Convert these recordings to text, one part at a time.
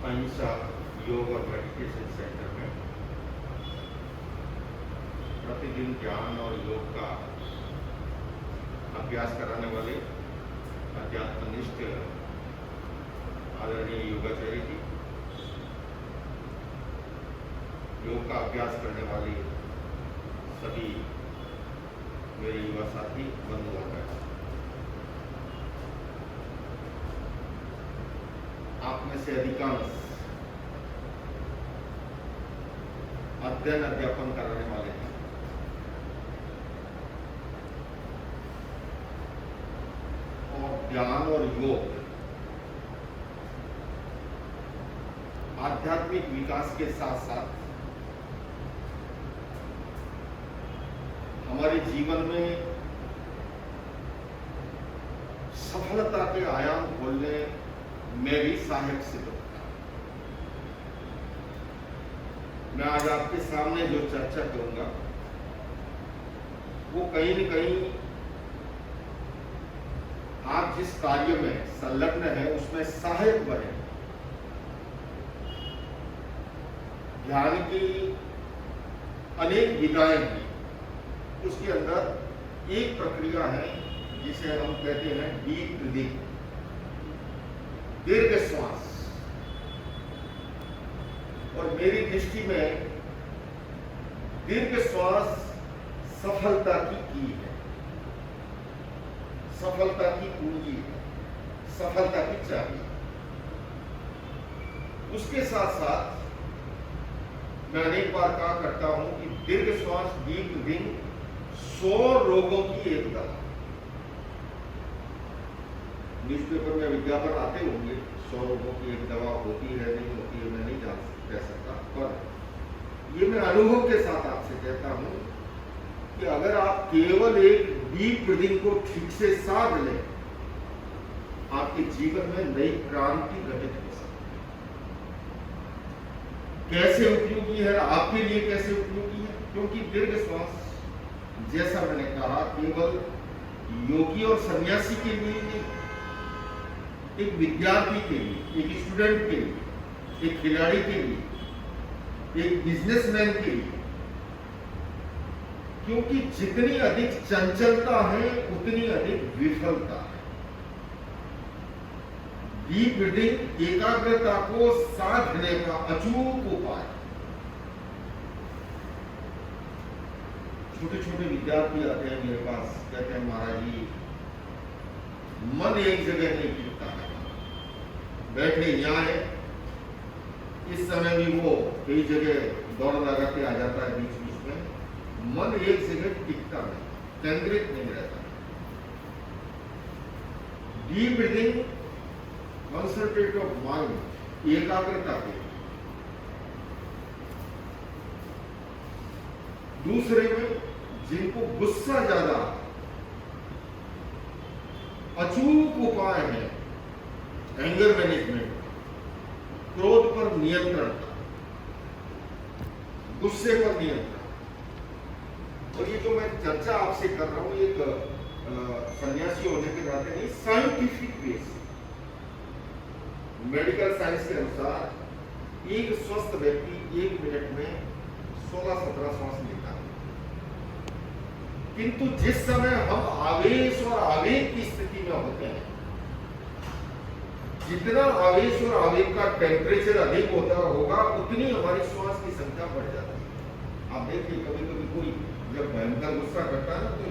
अहिंसा योग और मेडिटेशन सेंटर में प्रतिदिन ज्ञान और योग का अभ्यास कराने वाले अध्यात्मनिष्ठ आदरणीय योगाचार्य जी, योग का अभ्यास करने वाले सभी मेरे युवा साथी बंधुओं का, आप में से अधिकांश अध्ययन अध्यापन कराने वाले हैं और ज्ञान और योग आध्यात्मिक विकास के साथ साथ हमारे जीवन में सफलता के आयाम खोलने में भी सहायक सिद्ध होता है। मैं आज आपके सामने जो चर्चा करूंगा वो कहीं न कहीं आप जिस कार्य में संलग्न है उसमें सहायक बने। ध्यान की अनेक विधाएं हैं, उसके अंदर एक प्रक्रिया है जिसे हम कहते हैं डीप ब्रीथिंग, दीर्घ श्वास। और मेरी दृष्टि में दीर्घ श्वास सफलता की है, सफलता की कुंजी है, सफलता की चाबी। उसके साथ साथ मैं अनेक बार कहा करता हूं कि दीर्घ श्वास डीप ब्रीथिंग 100 रोगों की एक दवा। न्यूज़पेपर में विज्ञापन आते होंगे 100 रोगों की एक दवा होती है नहीं होती है, मैं नहीं कह सकता, पर ये मैं अनुभव के साथ आपसे कहता हूं कि अगर आप केवल एक डीप ब्रीथिंग को ठीक से साध लें, आपके जीवन में नई क्रांति घटित हो सकती है। कैसे उपयोगी है आपके लिए, कैसे उपयोगी है? क्योंकि दीर्घ श्वास जैसा मैंने कहा केवल योगी और सन्यासी के लिए नहीं, एक विद्यार्थी के लिए, एक स्टूडेंट के लिए, एक खिलाड़ी के लिए, एक बिजनेसमैन के लिए। क्योंकि जितनी अधिक चंचलता है उतनी अधिक विफलता है। डीप ब्रीथिंग एकाग्रता को साधने का अचूक उपाय। छोटे छोटे विद्यार्थी आते हैं मेरे पास, कहते हैं महाराज जी मन एक जगह नहीं टिकता है, बैठे यहाँ है, इस समय भी वो कई जगह दौड़ लगा के आ जाता है, बीच बीच में मन एक जगह टिकता नहीं, केंद्रित नहीं रहता। Deep breathing concentrate of mind, एकाग्रता के। दूसरे में जिनको गुस्सा ज्यादा, अचूक उपाय है एंगर मैनेजमेंट, क्रोध पर नियंत्रण, गुस्से पर नियंत्रण। और ये जो मैं चर्चा आपसे कर रहा हूं एक सन्यासी होने के नाते नहीं, साइंटिफिक बेस, मेडिकल साइंस के अनुसार एक स्वस्थ व्यक्ति 1 मिनट में 16-17 श्वास लेता है। किंतु जिस समय हम आवेश और आवेग की स्थिति में होते हैं, जितना आवेश और आवेग का टेम्परेचर अधिक होता होगा उतनी हमारी श्वास की संख्या बढ़ जाती है। आप देखिए कभी कभी कोई जब भयंकर गुस्सा करता है ना, तो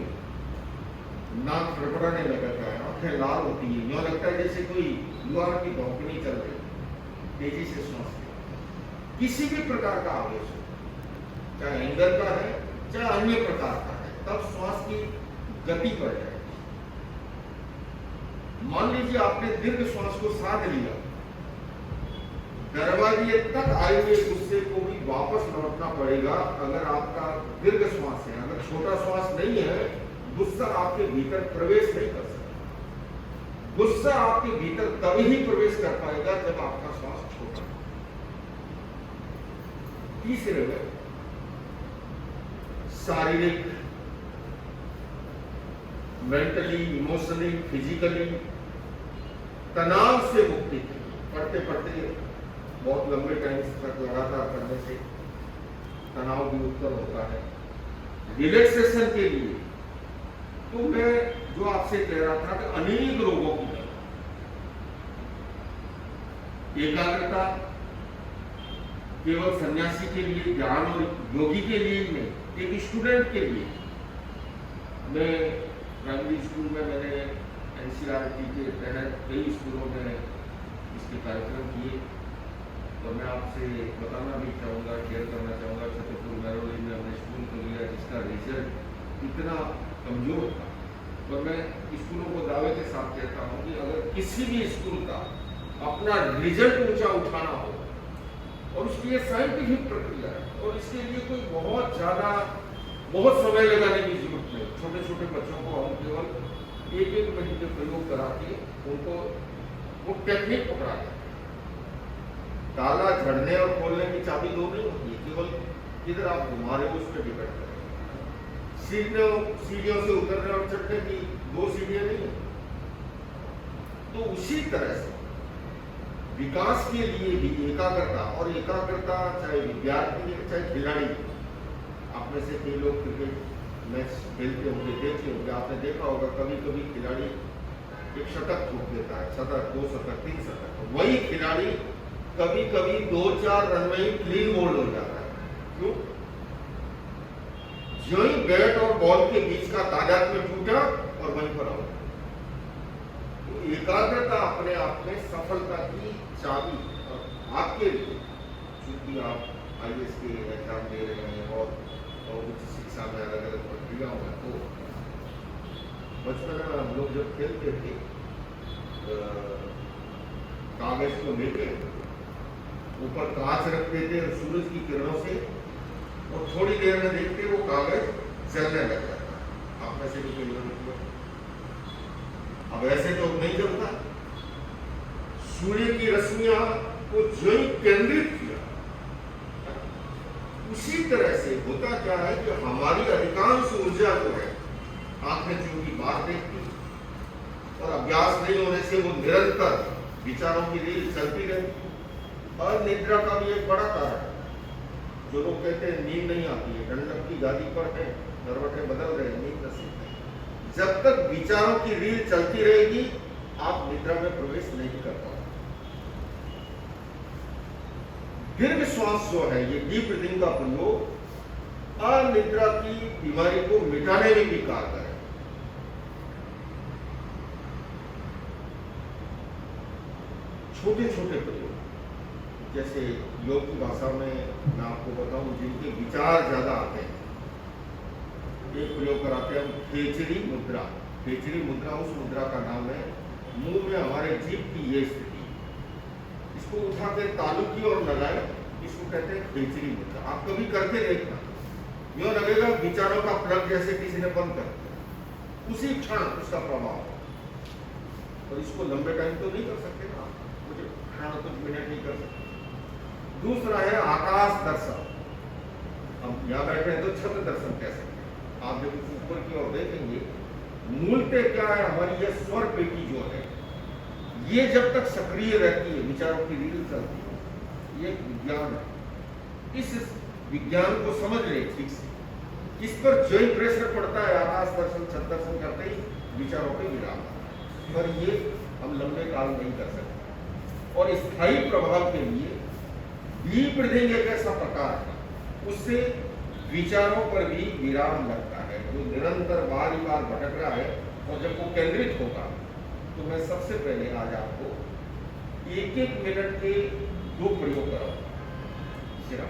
नाक फड़फड़ाने लगता है, आंखें लाल होती है, यूं लगता है जैसे कोई लोहा की धोखनी चल रही, तेजी से श्वास लें। किसी भी प्रकार का आवेश हो, चाहे एंगर का है चाहे अन्य प्रकार का है, तब श्वास की गति बढ़ जाएगी। मान लीजिए आपने दीर्घ श्वास को साध लिया, दरवाजे तक आए हुए गुस्से को भी वापस लौटना पड़ेगा अगर आपका दीर्घ श्वास है। अगर छोटा श्वास नहीं है, गुस्सा आपके भीतर प्रवेश नहीं कर सकता। गुस्सा आपके भीतर तभी ही प्रवेश कर पाएगा जब आपका श्वास छोटा। तीसरे में शारीरिक, मेंटली, इमोशनली, फिजिकली तनाव से मुक्ति। पढ़ते पढ़ते बहुत लंबे टाइम तक लगातार करने से तनाव भी उत्पन्न होता है। रिलैक्सेशन के लिए तो मैं जो आपसे कह रहा था कि अनेक रोगों की एकाग्रता केवल सन्यासी के लिए, ज्ञान और योगी के लिए ही नहीं, एक स्टूडेंट के लिए। मैं प्राइमरी स्कूल में मैंने एनसीईआरटी के तहत कई स्कूलों में इसके कार्यक्रम किए, और मैं आपसे बताना भी चाहूँगा, शेयर करना चाहूँगा, छतरपुर महरौली में हमने स्कूल को लिया जिसका रिजल्ट इतना कमजोर था। और मैं स्कूलों को दावे के साथ कहता हूँ कि अगर किसी भी स्कूल का अपना रिजल्ट ऊंचा उठाना हो, और उसकी ये साइंटिफिक प्रक्रिया है, और इसके लिए कोई बहुत समय लगाने की जरूरत नहीं। छोटे छोटे बच्चों को हम केवल एक महीने प्रयोग करा के उनको वो टेक्निक पकड़ा दें। ताला झड़ने और खोलने की चाबी दो नहीं होती है, केवल किधर आप घुमा रहे हो उस पर डिपेंड करेगा। सीढ़ियों से उतरने और चढ़ने की दो सीढ़ियां नहीं है। तो उसी तरह से विकास के लिए भी एकाग्रता, और एकाग्रता चाहे विद्यार्थी है चाहे खिलाड़ी, आप में से कई लोग क्रिकेट मैच खेलते होंगे, देखे होंगे, आपने देखा होगा कभी कभी खिलाड़ी एक शतक ठोक देता है, शतक, 2 शतक, 3 शतक, वही खिलाड़ी कभी कभी 2-4 रन में ही क्लीन बोल्ड हो जाता है। क्यों? जो ही बैट और बॉल के बीच का तादाद में टूटा और वहीं पर आउट। तो एकाग्रता अपने आप में सफलता की चाबी। और आपके लिए चूंकि आप आईएएस के एग्जाम दे रहे हैं और उच्च शिक्षा में अलग अलग प्रक्रियाओं में, तो बचपन में हम लोग जब खेलते थे कागज को लेके ऊपर कांच रखते थे और सूरज की किरणों से, और थोड़ी देर में देखते वो कागज जलने लग जाता। आप में से भी कोई लोग, अब ऐसे तो नहीं जलता। सूर्य की रश्मियां को जो ही केंद्रित किया, उसी तरह से होता क्या है कि हमारी अधिकांश ऊर्जा जो है आंखें चूंकि बाहर देखती, और अभ्यास नहीं होने से वो निरंतर विचारों की रील चलती रहती। और निद्रा का भी एक बड़ा कारण है। जो लोग कहते हैं नींद नहीं आती है, दंडक की गादी पर है, करवटें बदल रहे, नींद नसीब नहीं। जब तक विचारों की रील चलती रहेगी आप निद्रा में प्रवेश नहीं कर पाओगे। दीर्घ श्वास जो है, ये डीप ब्रीथिंग का प्रयोग अनिद्रा की बीमारी को मिटाने में भी कारगर है। छोटे छोटे प्रयोग, जैसे योग की भाषा में मैं आपको बताऊं, जिनके विचार ज्यादा आते हैं, एक प्रयोग कराते हैं हम खेचरी मुद्रा। खेचरी मुद्रा उस मुद्रा का नाम है, मुंह में हमारे जीभ की ये स्थिति, इसको उठा के तालू की और लगाए, इसको कहते हैं खेचरी मुद्रा। आप कभी करके देखना, यूं लगेगा विचारों का प्लग जैसे किसी ने बंद कर दिया, उसी क्षण उसका प्रभाव। और इसको लंबे टाइम तो नहीं कर सकते ना, मुझे कुछ मिनट नहीं कर सकते। दूसरा है आकाश दर्शन। हम यहाँ बैठे हैं तो छत दर्शन कह सकते हैं। आप जब ऊपर की ओर देखेंगे, मूलतः क्या है, हमारी ये स्वर पेटी जो है, ये जब तक सक्रिय रहती है, विचारों की रील चलती है, ये विज्ञान है। इस विज्ञान को समझ ले ठीक से, इस पर जो ही प्रेशर पड़ता है, आकाश दर्शन, छत दर्शन करते ही विचारों पे विराम, पर ये हम लंबे काल नहीं कर सकते। और स्थायी प्रभाव के लिए डीप ब्रीथिंग एक ऐसा प्रकार है, उससे विचारों पर भी विराम लगता है। जो निरंतर बार भटक रहा है, और जब वो केंद्रित होगा, तो मैं सबसे पहले आज आपको 1-1 मिनट के 2 प्रयोग कराऊंगा सिर्फ।